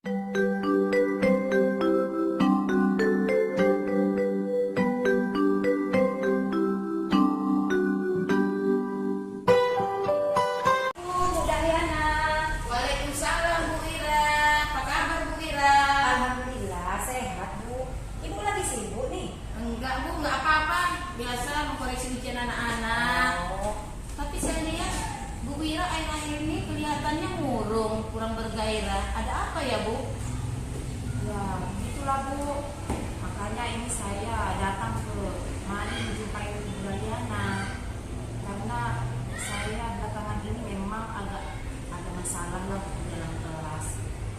Bu Dahliana. Waalaikumsalam Bu Ira. Apa kabar Bu Ira? Alhamdulillah sehat Bu. Ibu lagi sibuk nih? Enggak Bu, enggak apa-apa. Biasa mengkoreksi ujian anak-anak. Oh, Tapi saya lihat Bu Ira akhir-akhir ini kelihatannya murung, kurang bergairah. Ada apa ya Bu? ya itulah Bu. Makanya ini saya datang ke mari menjumpai Ibu Dahliana. Karena saya belakangan ini memang agak ada masalah lah Bu dalam kelas.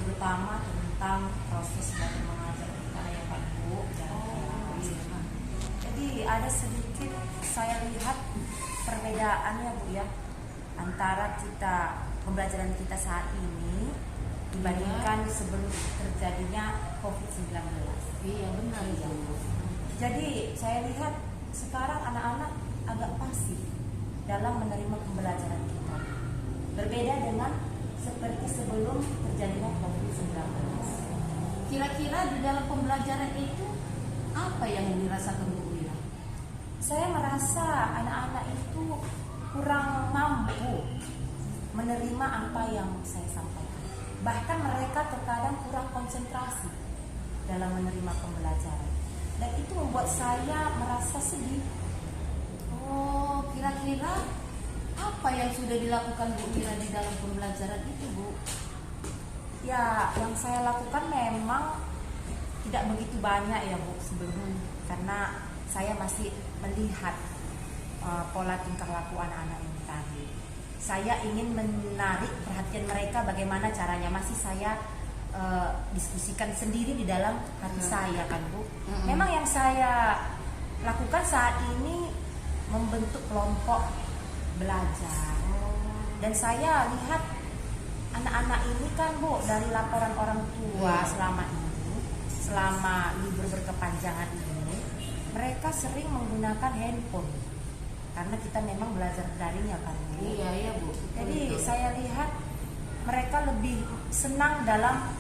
Terutama tentang proses belajar mengajar kita ya Pak Bu dalam kelas. Jadi ada sedikit saya lihat perbedaannya Bu ya antara pembelajaran kita saat ini dibandingkan sebelum terjadinya COVID-19. Iya benar Bu. Jadi saya lihat sekarang anak-anak agak pasif dalam menerima pembelajaran kita. Berbeda dengan seperti sebelum terjadinya COVID-19. Kira-kira di dalam pembelajaran itu apa yang dirasakan Bu Ira? Saya merasa anak-anak itu kurang mampu menerima apa yang saya sampaikan. Bahkan mereka terkadang kurang konsentrasi dalam menerima pembelajaran. Dan itu membuat saya merasa sedih. Oh, kira-kira apa yang sudah dilakukan Bu Ira di dalam pembelajaran itu Bu? Ya, yang saya lakukan memang tidak begitu banyak ya Bu sebelumnya. Karena saya masih melihat pola tingkah laku anak-anak ini tadi. Saya ingin menarik perhatian mereka bagaimana caranya. Masih saya diskusikan sendiri di dalam hati saya kan Bu. Memang yang saya lakukan saat ini membentuk kelompok belajar. Dan saya lihat anak-anak ini kan Bu dari laporan orang tua selama libur berkepanjangan ini mereka sering menggunakan handphone karena kita memang belajar daring ya kan Bu. Iya Bu. Jadi Betul. saya lihat mereka lebih senang dalam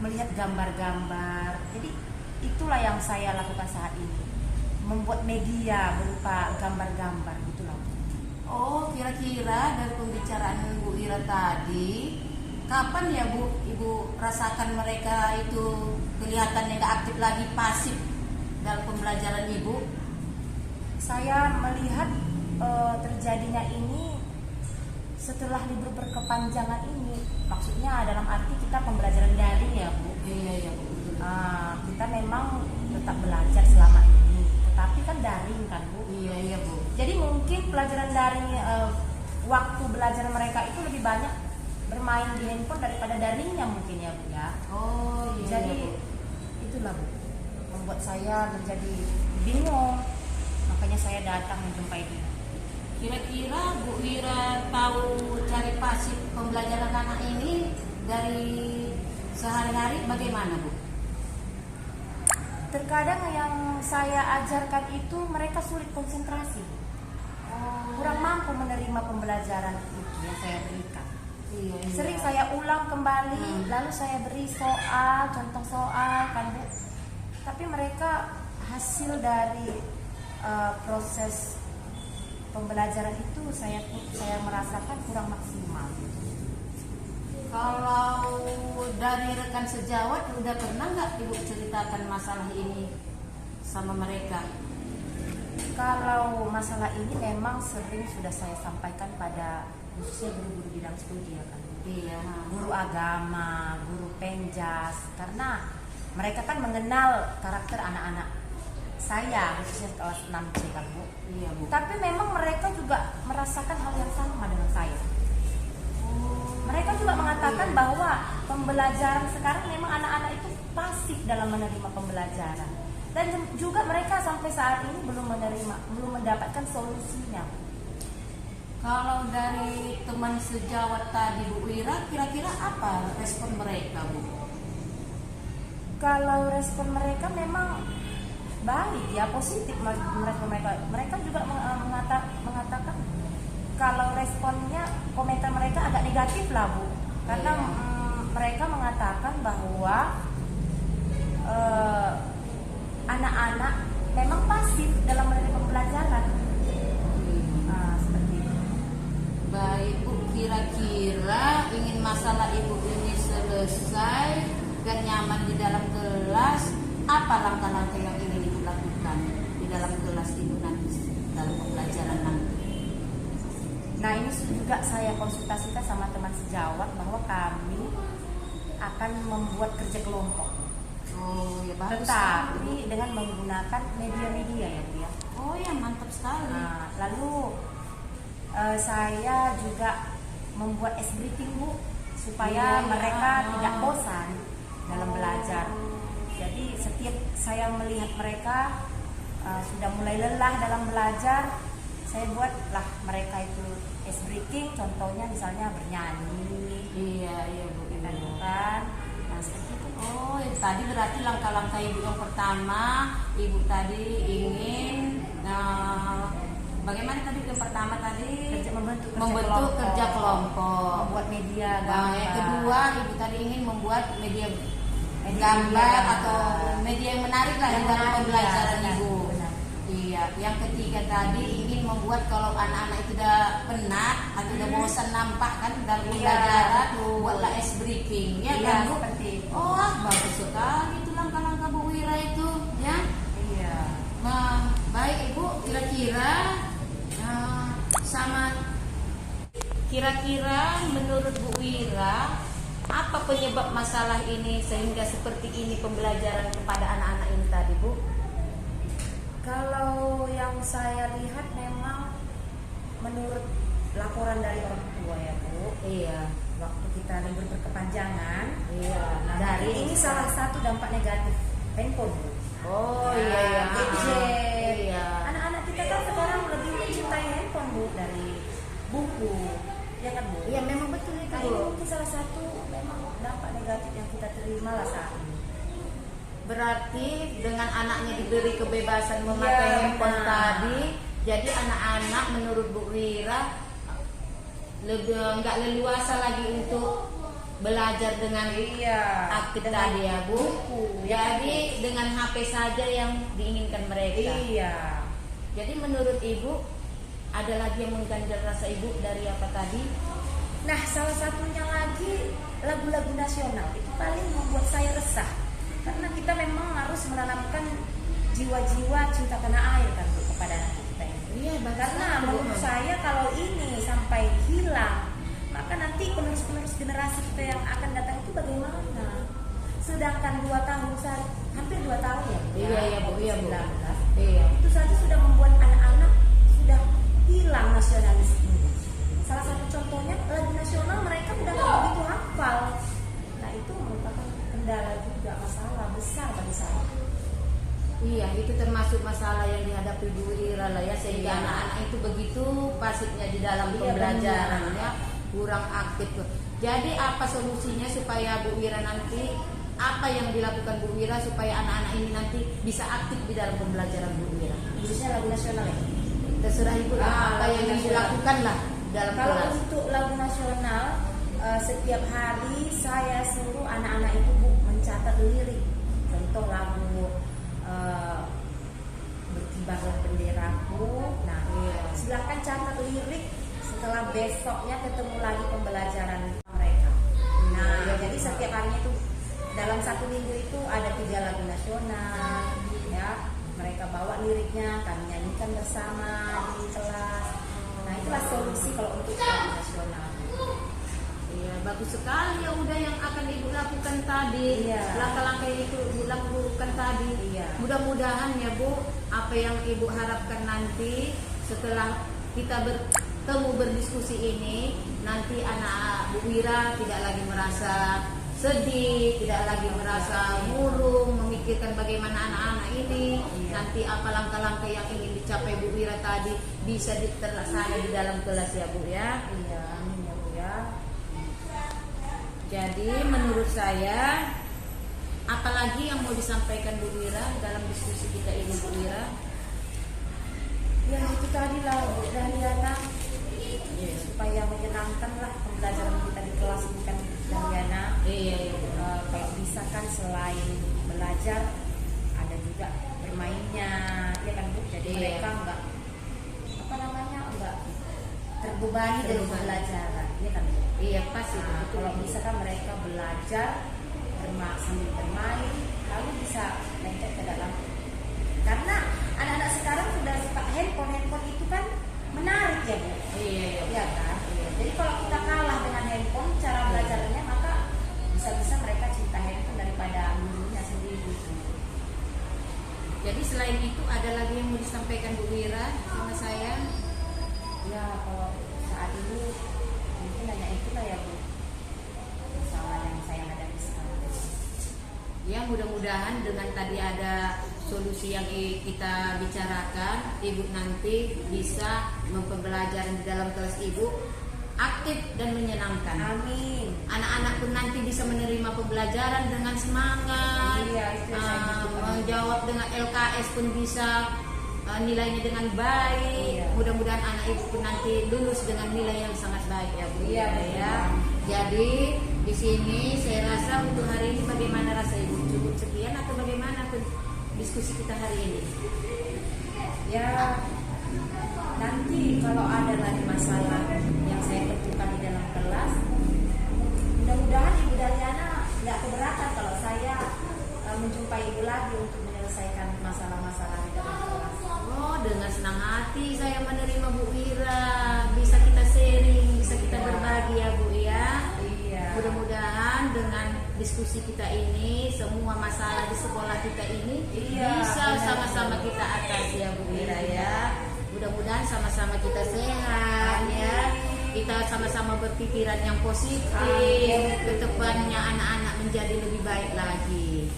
melihat gambar-gambar. Jadi itulah yang saya lakukan saat ini, membuat media berupa gambar-gambar gitulah. Oh, kira-kira dari pembicaraan Bu Ira tadi, kapan ya Bu Ibu rasakan mereka itu kelihatannya nggak aktif lagi, pasif dalam pembelajaran Ibu? Saya melihat terjadinya ini setelah libur berkepanjangan ini. Maksudnya dalam arti kita pembelajaran daring ya Bu. Iya Bu. Kita memang tetap belajar selama ini, tetapi kan daring kan Bu. Iya Bu. Jadi mungkin pelajaran daring waktu belajar mereka itu lebih banyak bermain di handphone daripada daringnya mungkin ya Bu ya. Oh iya. Jadi Bu. itulah Bu membuat saya menjadi bingung. Makanya saya datang menjumpai dia. Kira-kira Bu Ira tahu cari pasif pembelajaran anak ini dari sehari-hari bagaimana Bu? Terkadang yang saya ajarkan itu mereka sulit konsentrasi. Kurang mampu menerima pembelajaran itu yang saya berikan. Iya. Sering saya ulang kembali, lalu saya beri soal, contoh soal kan Bu. Tapi mereka hasil dari proses pembelajaran itu saya merasakan kurang maksimal. Kalau dari rekan sejawat udah pernah nggak Ibu ceritakan masalah ini sama mereka? Kalau masalah ini memang sering sudah saya sampaikan pada khususnya guru-guru bidang studi ya kan. Iya. Guru agama, guru penjas, karena mereka kan mengenal karakter anak-anak saya khususnya kelas 6C kan Bu. Iya Bu. Tapi memang mereka juga merasakan hal yang sama dengan saya. Mereka juga mengatakan bahwa pembelajaran sekarang memang anak-anak itu pasif dalam menerima pembelajaran. Dan juga mereka sampai saat ini belum mendapatkan solusinya. Kalau dari teman sejawat tadi Bu Ira, kira-kira apa respon mereka Bu? Kalau respon mereka memang baik ya, positif merespon mereka. Mereka juga mengatakan kalau responnya komentar mereka agak negatif lah Bu, karena mereka mengatakan bahwa anak-anak memang pasif dalam menerima pembelajaran. Seperti itu. Baik Bu, kira-kira ingin masalah Ibu ini selesai dan nyaman di dalam kelas, apa langkah-langkah yang ingin Ibu lakukan di dalam kelas Ibu nanti, dalam pembelajaran nanti? Nah, ini juga saya konsultasikan sama teman sejawat bahwa kami akan membuat kerja kelompok. Oh ya, bagus. Tetapi dengan menggunakan media-media ya Bu ya. Oh ya, mantap sekali. Nah, lalu saya juga membuat briefing Bu, supaya Iya, mereka iya. tidak bosan dalam belajar. Jadi setiap saya melihat mereka sudah mulai lelah dalam belajar, saya buatlah mereka itu briefing, contohnya misalnya bernyanyi, Iya Bu, kan, iya. kan. Nah, seperti itu. Oh, ya, tadi berarti langkah-langkah Ibu yang pertama, Ibu tadi ingin bagaimana tadi yang pertama tadi? Membentuk kerja kelompok. membuat media Nah, yang gambar. kedua Ibu tadi ingin membuat media Media gambar gambar. atau media yang menarik lah di Yang dalam menarik, pembelajaran ya, Ibu. benar. Iya, yang ketiga tadi ingin membuat kalau anak-anak itu udah penat atau udah bosan nampak kan dalam Iya, pembelajaran, betul. buatlah ice breaking, ya Iya, kan Bu? seperti itu. Oh, bagus sekali itu langkah-langkah Bu Wira itu, ya. Iya. Nah, baik Ibu, kira-kira kira-kira menurut Bu Wira apa penyebab masalah ini sehingga seperti ini pembelajaran kepada anak-anak ini tadi Bu? Kalau yang saya lihat memang menurut laporan dari orang tua ya Bu, Iya, waktu kita libur berkepanjangan, iya. nah, dari ini salah satu dampak negatif handphone Bu. Oh iya. Gadget. Iya. Anak-anak kita kan sekarang lebih mencintai handphone Bu dari buku, ya kan Bu? Iya, memang betul itu Nah, ini Bu. mungkin salah satu memang dampak negatif yang kita terima lah saat ini. Berarti dengan anaknya diberi kebebasan memakai Iya, handphone benar. tadi, jadi anak-anak menurut Bu Wira lebih nggak leluasa lagi untuk belajar dengan aktif dengan tadi ya Bu. buku, ya kan, Jadi dengan HP saja yang diinginkan mereka. Iya. Jadi menurut Ibu ada lagi yang mengganjal rasa Ibu dari apa tadi? Nah, salah satunya lagi lagu-lagu nasional itu paling membuat saya resah, karena kita memang harus menanamkan jiwa-jiwa cinta tanah air kan Bu, kepada anak kita ini. Iya, Karena menurut saya kalau ini sampai hilang, maka nanti penerus-penerus generasi kita yang akan datang itu bagaimana? Sedangkan 2 tahun hampir 2 tahun ya. Iya Bu, iya Bu. 19. Iya. Itu saja sudah membuat anak-anak sudah hilang nasionalis ini. Salah satu contohnya lagu nasional mereka udah nggak begitu hafal. Nah, itu merupakan kendala juga, masalah besar bagi saya. Iya, itu termasuk masalah yang dihadapi Bu Wira lah ya, sehingga Iya. anak-anak itu begitu pasifnya di dalam Iya, pembelajaran benar. ya, kurang aktif tuh. Jadi apa solusinya supaya Bu Wira nanti, apa yang dilakukan Bu Wira supaya anak-anak ini nanti bisa aktif di dalam pembelajaran Bu Wira? Khususnya lagu nasional ya. Terserah Ibu lah, apa lagu yang nasional. dilakukan lah dalam Kalau kelas. untuk lagu nasional, setiap hari saya suruh anak-anak itu Bu mencatat lirik. Contoh lagu Berkibarlah Benderaku. Nah, silakan catat lirik. Setelah besoknya ketemu lagi pembelajaran mereka. Nah, Iya, jadi betul. setiap harinya itu dalam 1 minggu itu ada 3 lagu nasional, ya. Mereka bawa liriknya, kami nyanyikan bersama di kelas. Nah, itulah solusi kalau untuk lagu nasional. Iya, bagus sekali ya udah yang akan Ibu lakukan tadi. Iya. Langkah-langkah yang Ibu lakukan tadi. Iya. Mudah-mudahan ya Bu, apa yang Ibu harapkan nanti setelah kita bertemu berdiskusi ini, nanti anak Bu Wira tidak lagi merasa sedih, tidak lagi merasa murung, memikirkan bagaimana anak-anak ini. Iya. Nanti apa langkah-langkah yang ingin dicapai Bu Wira tadi bisa terlaksana di dalam kelas ya Bu ya. Iya, amin ya Bu ya. Jadi menurut saya, apalagi yang mau disampaikan Bu Wira dalam diskusi kita ini Bu Wira? Ya itu tadi lah Bu Dahliana, supaya menyenangkan lah pembelajaran kita di kelas ini kan Dahliana. Iya. Kalau misalkan selain belajar ada juga bermainnya, ya kan Bu. Jadi mereka enggak terbebani dari pembelajaran, ya kan Bu. Iya pasti. Kalau misalkan mereka belajar sambil bermain, lalu bisa lengket ke dalam. Karena anak-anak sekarang sudah suka handphone itu kan menarik ya Bu. Iya kan. Jadi kalau kita kalah dengan handphone cara belajarnya, maka bisa-bisa mereka cinta handphone daripada gurunya sendiri. Jadi selain itu ada lagi yang mau disampaikan Bu Wira sama saya? Ya kalau saat ini mungkin hanya itulah ya Bu, masalah yang saya hadapi sekarang. Ya mudah-mudahan dengan tadi ada solusi yang kita bicarakan, Ibu nanti bisa mempembelajaran di dalam kelas Ibu aktif dan menyenangkan. Amin. Anak-anak pun nanti bisa menerima pembelajaran dengan semangat. Iya, itu yang saya butuhkan. Menjawab dengan LKS pun bisa nilainya dengan baik. Iya. Mudah-mudahan anak Ibu pun nanti lulus dengan nilai yang sangat baik ya Bu. Iya, ya. Jadi di sini saya rasa untuk hari ini bagaimana rasa Ibu? Cukup sekian atau bagaimana diskusi kita hari ini? Ya nanti kalau ada lagi masalah yang saya temukan di dalam kelas, mudah-mudahan Ibu Daliana nggak keberatan kalau saya menjumpai Ibu lagi untuk menyelesaikan masalah-masalah di dalam kelas. Oh, dengan senang hati saya menerima Bu Wira. Bisa kita sharing, bisa kita berbagi ya Bu ya. Iya. Mudah-mudahan dengan diskusi kita ini, semua masalah di sekolah kita ini bisa sama-sama kita atasi ya Bu Wira ya. Mudah-mudahan sama-sama kita sehat ya. Kita sama-sama berpikiran yang positif. Kedepannya anak-anak menjadi lebih baik lagi.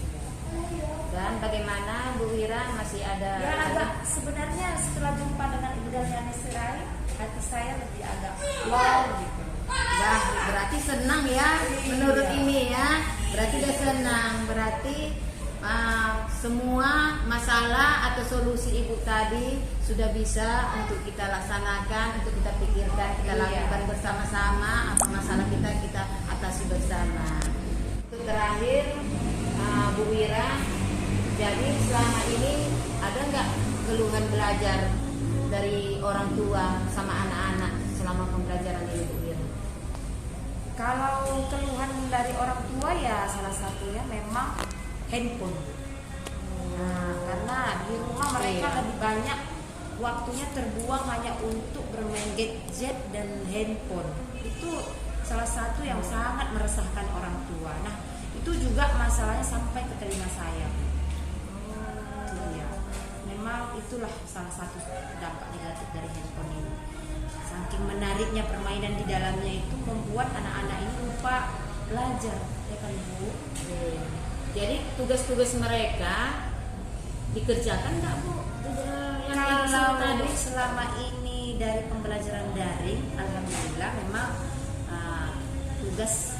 Dan bagaimana Bu Wira, masih ada? Ya agak sebenarnya setelah jumpa dengan Ibu Daliana Sirait, hati saya lebih agak low gitu. Wah, berarti senang ya menurut ini ya. Berarti dia senang. Berarti semua masalah atau solusi Ibu tadi sudah bisa untuk kita laksanakan, untuk kita pikirkan, kita lakukan bersama-sama. Apa masalah kita atasi bersama. Untuk terakhir Bu Wira, jadi selama ini ada nggak keluhan belajar dari orang tua sama anak-anak selama pembelajaran ini Bu Wira? Kalau keluhan dari orang tua ya salah satunya memang handphone. Nah, karena di rumah mereka lebih banyak waktunya terbuang hanya untuk bermain gadget dan handphone. Itu salah satu yang sangat meresahkan orang tua. Nah, itu juga masalahnya sampai ke telinga saya. Memang itulah salah satu dampak negatif dari handphone ini. Saking menariknya permainan di dalamnya itu membuat anak-anak ini lupa belajar, ya kan Bu? Jadi tugas-tugas mereka dikerjakan nggak Bu? Yang Kalau tadi selama ini dari pembelajaran daring, alhamdulillah memang tugas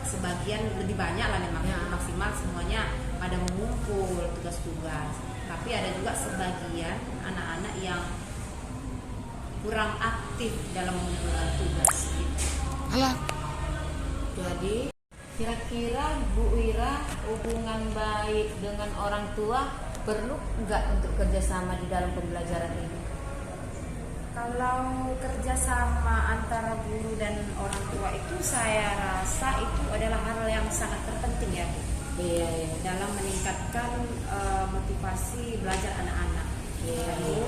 sebagian lebih banyak lah memang maksimal semuanya pada mengumpul tugas-tugas. Tapi ada juga sebagian anak-anak yang kurang aktif dalam mengumpulkan tugas. Jadi kira-kira Bu Wira, hubungan baik dengan orang tua perlu nggak untuk kerjasama di dalam pembelajaran ini? Kalau kerjasama antara guru dan orang tua itu saya rasa itu adalah hal yang sangat terpenting ya Bu. Iya. Dalam meningkatkan motivasi belajar anak-anak. Lalu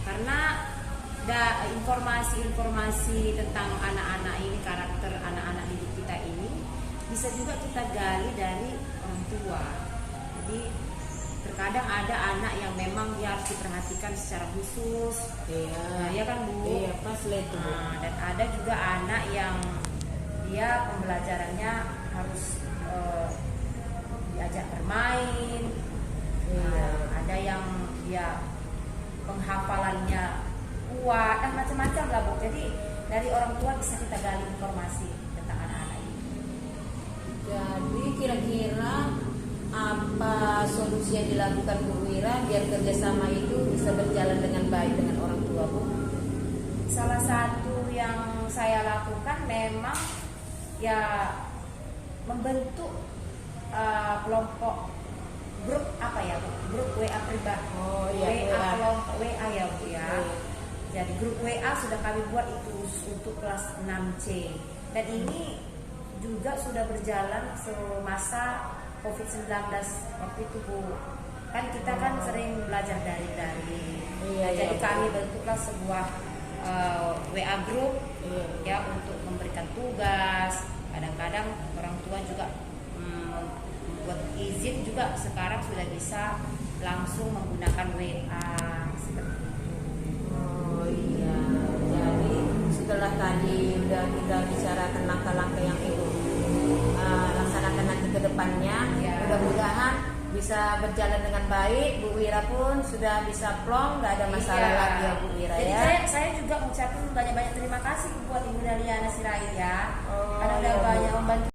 karena ada informasi-informasi tentang anak-anak ini, karakter anak-anak didik kita ini bisa juga kita gali dari orang tua. Jadi terkadang ada anak yang memang dia harus diperhatikan secara khusus. Ya kan Bu? Iya, pas itu. Dan ada juga anak yang dia pembelajarannya harus diajak bermain. Ada yang dia penghafalannya kuat dan macam-macam lah Bu. Jadi dari orang tua bisa kita gali informasi tentang anak-anak ini. Jadi kira-kira apa solusi yang dilakukan Bu Wira biar kerjasama itu bisa berjalan dengan baik dengan orang tua Bu? Salah satu yang saya lakukan memang ya membentuk kelompok grup apa ya Bu? Grup WA pribadi. Oh iya, WA WA. kelompok WA ya Bu ya. Iya. Jadi grup WA sudah kami buat itu untuk kelas 6C. Dan ini juga sudah berjalan semasa COVID-19 waktu itu Bu. Kan kita kan sering belajar dari. Iya, Jadi iya, kami Bu. bentuklah sebuah WA group Iya. ya untuk memberikan tugas. Kadang-kadang orang tua juga buat izin juga sekarang sudah bisa langsung menggunakan WA seperti itu. Oh iya, jadi setelah tadi udah kita bicarakan langkah-langkah yang Ibu laksanakan nanti ke depannya, Ya. mudah-mudahan bisa berjalan dengan baik. Bu Wira pun sudah bisa plong, nggak ada masalah Iya. lagi ya Bu Wira Jadi ya. saya juga mengucapkan banyak-banyak terima kasih buat Ibu Daliana Sirait ya. Oh, Karena udah iya, Bu. banyak membantu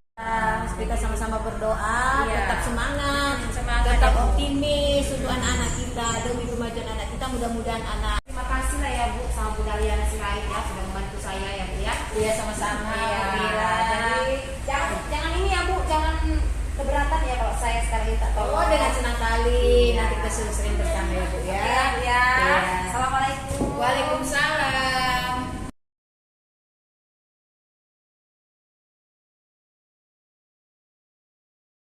Kita sama-sama berdoa, Iya. tetap semangat, Semangat, tetap ya, Bu. optimis untuk anak-anak kita demi kemajuan anak kita. Mudah-mudahan anak. Terima kasih lah ya Bu sama Bu Daliana Sirait ya sudah membantu saya ya Bu ya. Iya sama-sama. Iya. Bu Wira. Jadi jangan ini ya Bu, jangan keberatan ya kalau saya sekarang minta tolong. Oh dengan senang kali, Iya. nanti kita sering bersama ya Bu ya. Ya. Iya. Assalamualaikum. Waalaikumsalam.